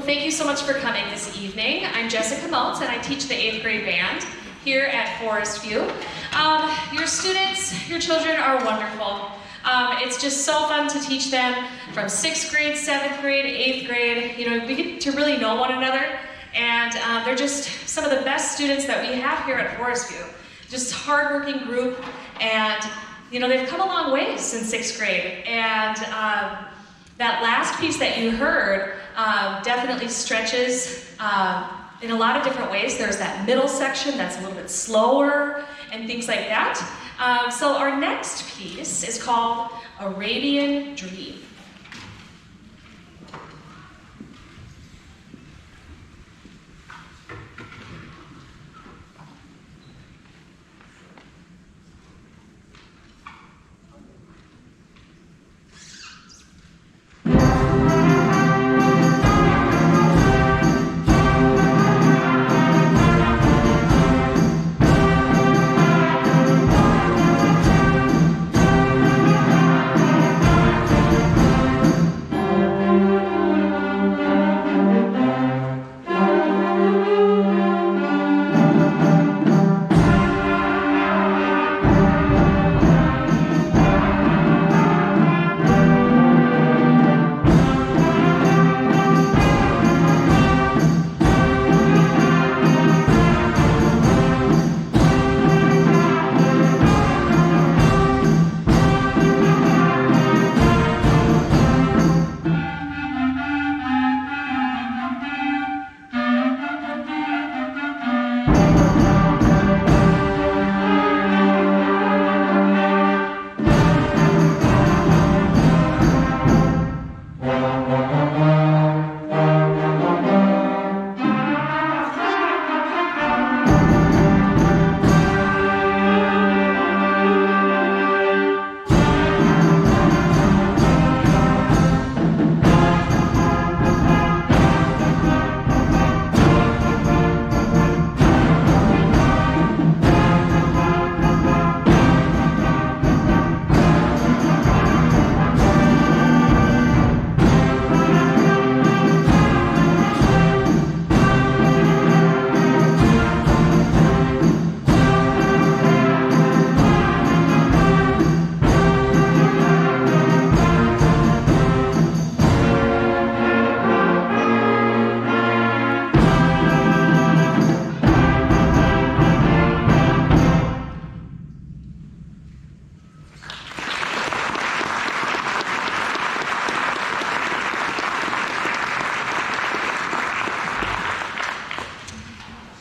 Well, thank you so much for coming this evening. I'm Jessica Moats, and I teach the 8th grade band here at Forestview. Your students, your children are wonderful. It's just so fun to teach them from 6th grade, 7th grade, 8th grade. You know, we get to really know one another, and they're just some of the best students that we have here at Forestview. Just a hardworking group, and you know, they've come a long way since 6th grade. And that last piece that you heard definitely stretches in a lot of different ways. There's that middle section that's a little bit slower and things like that. So our next piece is called Arabian Dream.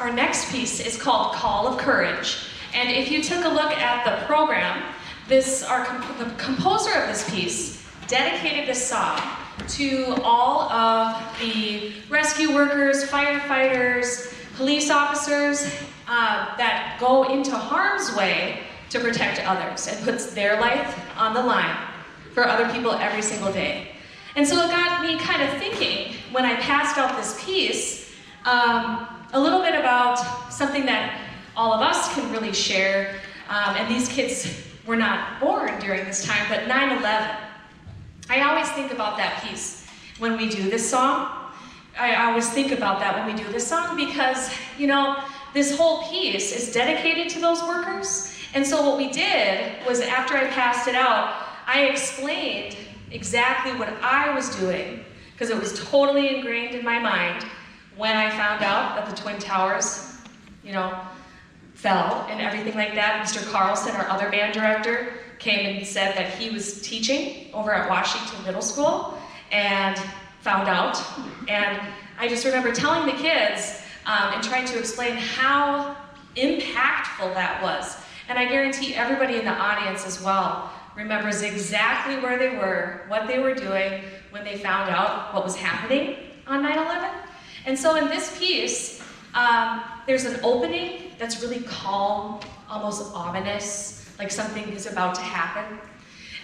Our next piece is called Call of Courage. And if you took a look at the program, the composer of this piece dedicated this song to all of the rescue workers, firefighters, police officers that go into harm's way to protect others and puts their life on the line for other people every single day. And so it got me kind of thinking when I passed out this piece, a little bit about something that all of us can really share, and these kids were not born during this time, but 9/11. I always think about that piece when we do this song. I always think about that when we do this song because, you know, this whole piece is dedicated to those workers. And so what we did was after I passed it out, I explained exactly what I was doing because it was totally ingrained in my mind when I found out that the Twin Towers, you know, fell and everything like that. Mr. Carlson, our other band director, came and said that he was teaching over at Washington Middle School and found out. And I just remember telling the kids and trying to explain how impactful that was. And I guarantee everybody in the audience as well remembers exactly where they were, what they were doing when they found out what was happening on 9/11. And so in this piece, there's an opening that's really calm, almost ominous, like something is about to happen.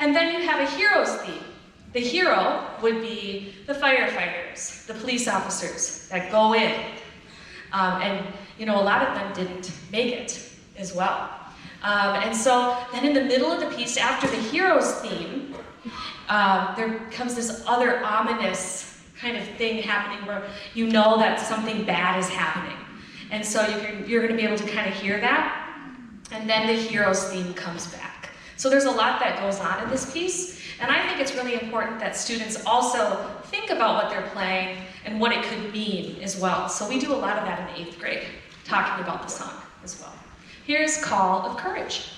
And then you have a hero's theme. The hero would be the firefighters, the police officers that go in. And you know, a lot of them didn't make it as well. And so then in the middle of the piece, after the hero's theme, there comes this other ominous kind of thing happening where you know that something bad is happening. And so you're going to be able to kind of hear that. And then the hero's theme comes back. So there's a lot that goes on in this piece. And I think it's really important that students also think about what they're playing and what it could mean as well. So we do a lot of that in 8th grade, talking about the song as well. Here's Call of Courage.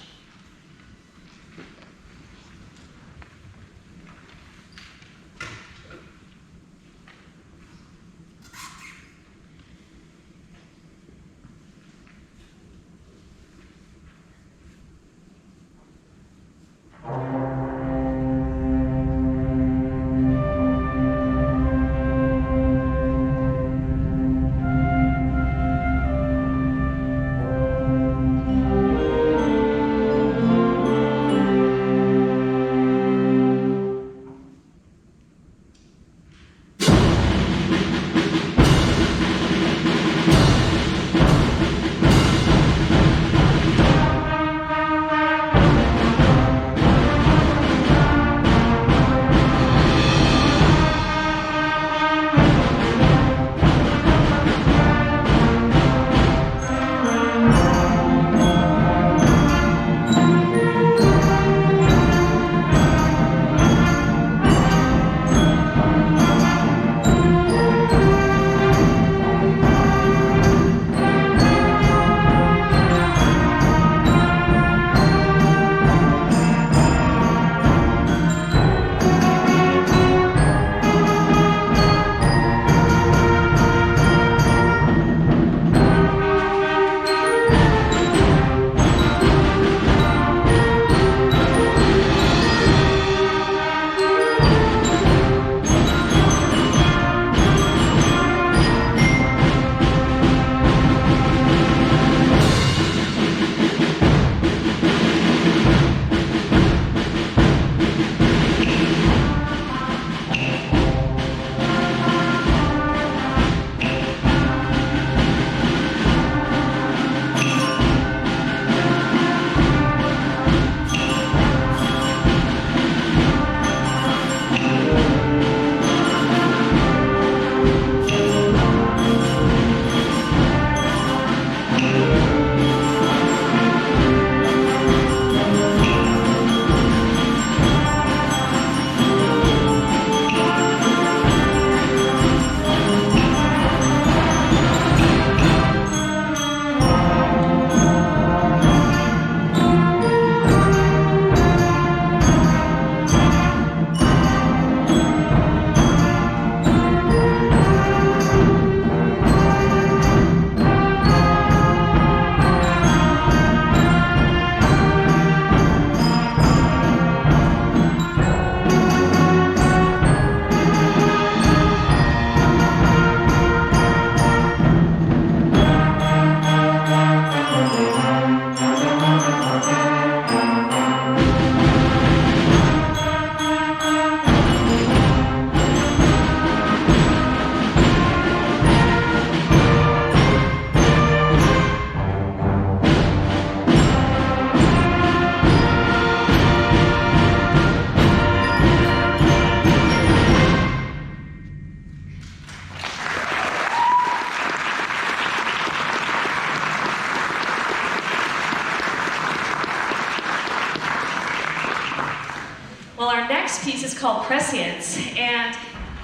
Well, our next piece is called Prescience, and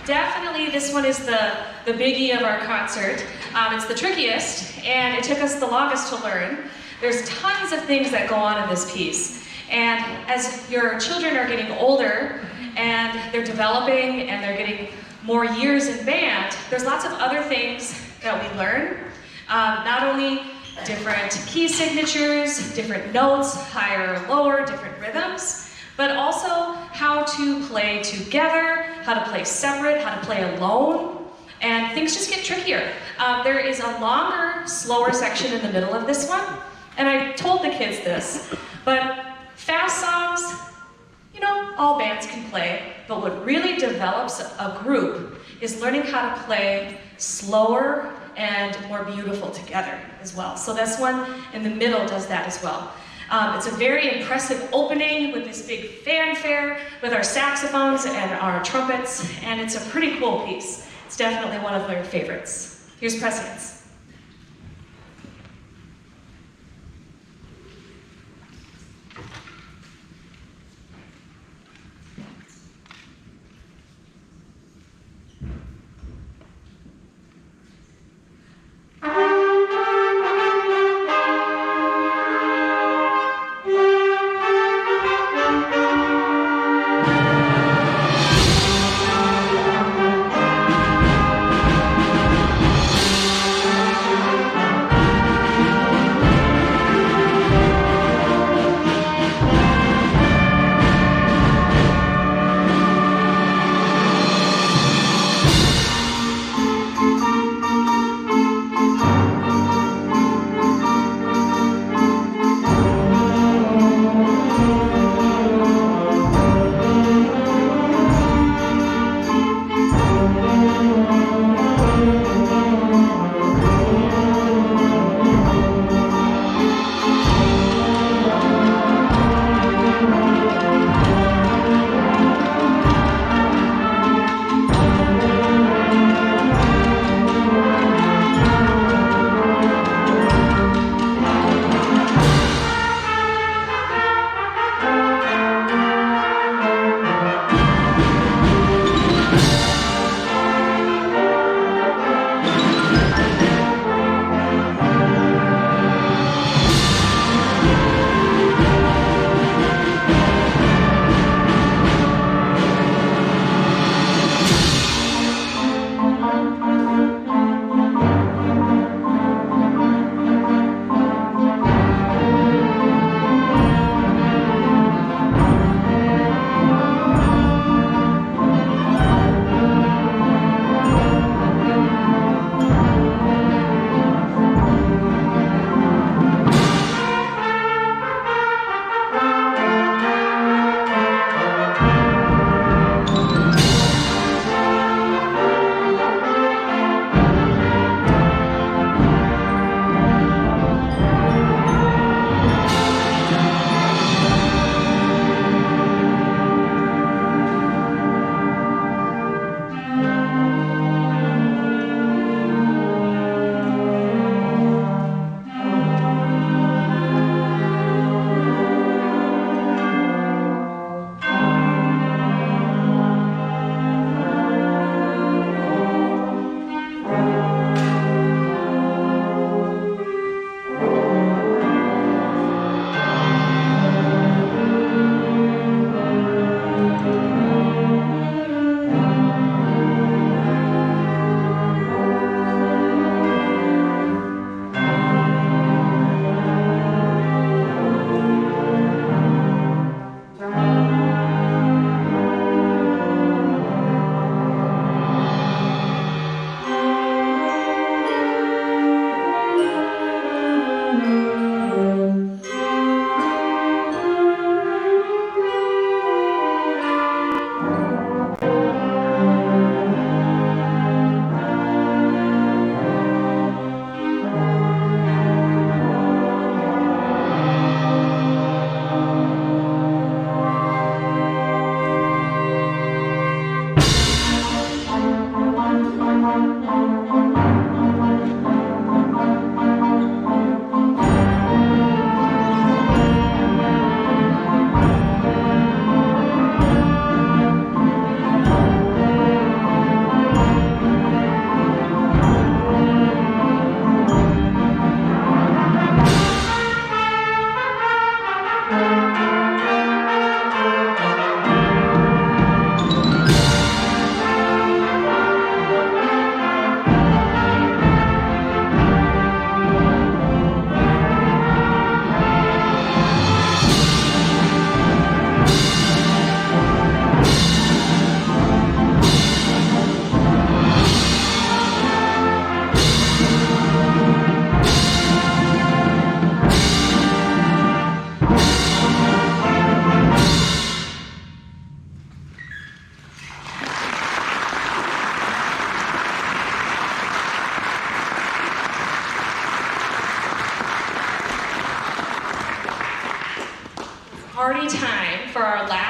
definitely this one is the biggie of our concert. It's the trickiest, and it took us the longest to learn. There's tons of things that go on in this piece, and as your children are getting older, and they're developing, and they're getting more years in band, there's lots of other things that we learn. Not only different key signatures, different notes, higher or lower, different rhythms, but also how to play together, how to play separate, how to play alone, and things just get trickier. There is a longer, slower section in the middle of this one, and I told the kids this, but fast songs, you know, all bands can play, but what really develops a group is learning how to play slower and more beautiful together as well. So this one in the middle does that as well. It's a very impressive opening with this big fanfare with our saxophones and our trumpets, and it's a pretty cool piece. It's definitely one of their favorites. Here's Prescience.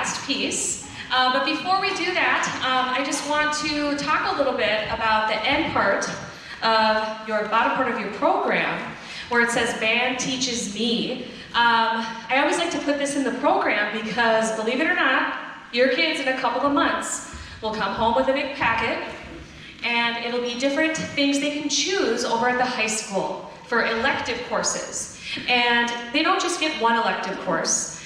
last piece. But before we do that, I just want to talk a little bit about the end part of your bottom part of your program, where it says band teaches me. I always like to put this in the program because, believe it or not, your kids in a couple of months will come home with a big packet, and it'll be different things they can choose over at the high school for elective courses. And they don't just get one elective course,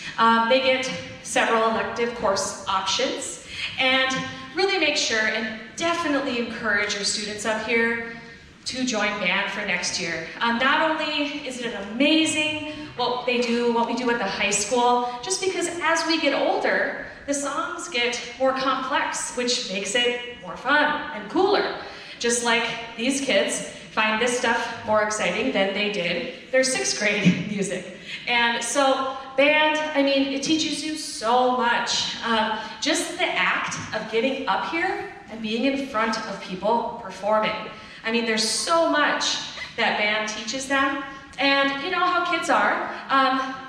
they get several elective course options. And really make sure and definitely encourage your students up here to join band for next year. Not only is it amazing what we do at the high school, just because as we get older, the songs get more complex, which makes it more fun and cooler. Just like these kids find this stuff more exciting than they did their 6th grade music. And so band, I mean, it teaches you so much. Just the act of getting up here and being in front of people performing. I mean, there's so much that band teaches them. And you know how kids are.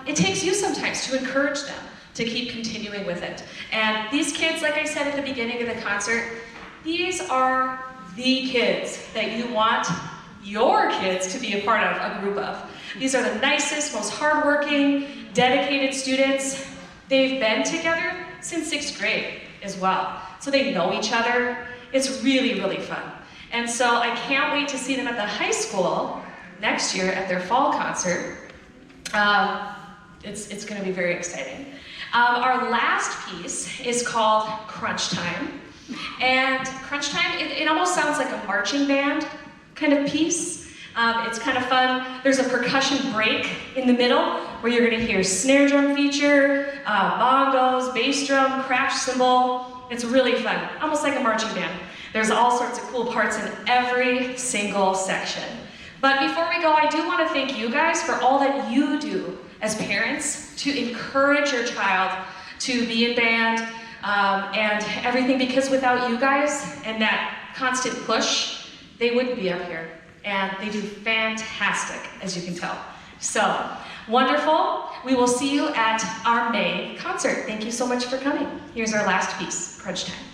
It takes you sometimes to encourage them to keep continuing with it. And these kids, like I said at the beginning of the concert, these are the kids that you want your kids to be a part of, a group of. These are the nicest, most hardworking, dedicated students. They've been together since 6th grade as well. So they know each other. It's really, really fun. And so I can't wait to see them at the high school next year at their fall concert. It's going to be very exciting. Our last piece is called Crunch Time. And Crunch Time, it almost sounds like a marching band kind of piece. It's kind of fun. There's a percussion break in the middle where you're going to hear snare drum feature, bongos, bass drum, crash cymbal. It's really fun, almost like a marching band. There's all sorts of cool parts in every single section. But before we go, I do want to thank you guys for all that you do as parents to encourage your child to be in band and everything, because without you guys and that constant push, they wouldn't be up here. And they do fantastic, as you can tell. So, wonderful. We will see you at our May concert. Thank you so much for coming. Here's our last piece, Crunch Time.